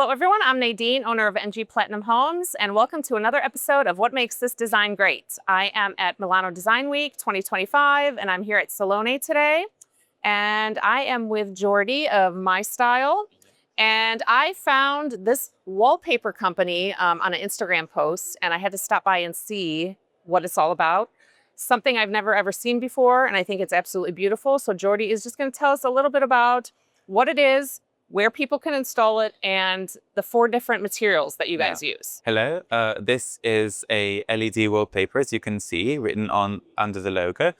Hello everyone, I'm Nadine, owner of NG Platinum Homes, and welcome to another episode of What Makes This Design Great. I am at Milano Design Week 2025, and I'm here at Salone today. And I am with Jordy of Meystyle. And I found this wallpaper company on an Instagram post, and I had to stop by and see what it's all about. Something I've never ever seen before, and I think it's absolutely beautiful. So Jordy is just going to tell us a little bit about what it is, where people can install it, and the 4 different materials that you guys use. Hello, this is a LED wallpaper, as you can see, written on under the logo.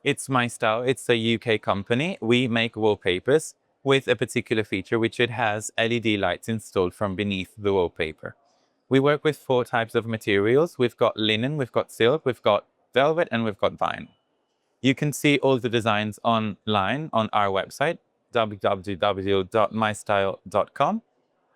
It's Meystyle. It's a UK company. We make wallpapers with a particular feature, which it has LED lights installed from beneath the wallpaper. We work with 4 types of materials. We've got linen, we've got silk, we've got velvet, and we've got vinyl. You can see all the designs online on our website, www.meystyle.com.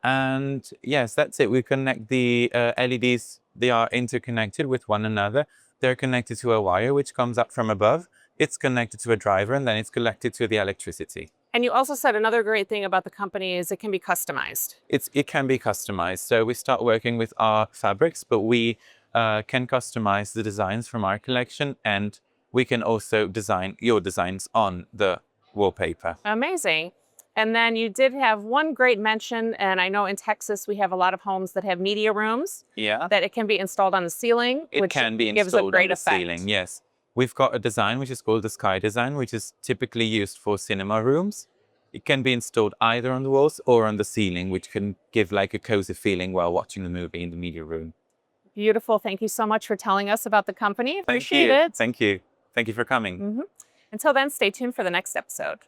And yes, that's it. We connect the LEDs. They are interconnected with one another. They're connected to a wire which comes up from above. It's connected to a driver, and then it's connected to the electricity. And you also said another great thing about the company is it can be customized. It can be customized. So we start working with our fabrics, but we can customize the designs from our collection, and we can also design your designs on the wallpaper. Amazing. And then you did have one great mention, and I know in Texas we have a lot of homes that have media rooms. Yeah. That it can be installed on the ceiling, It which can be gives a installed great on the effect. ceiling, yes. We've got a design which is called the Sky Design, which is typically used for cinema rooms. It can be installed either on the walls or on the ceiling, which can give like a cozy feeling while watching the movie in the media room. Beautiful. Thank you so much for telling us about the company. Appreciate Thank you. it. Thank you. Thank you for coming. Until then, stay tuned for the next episode.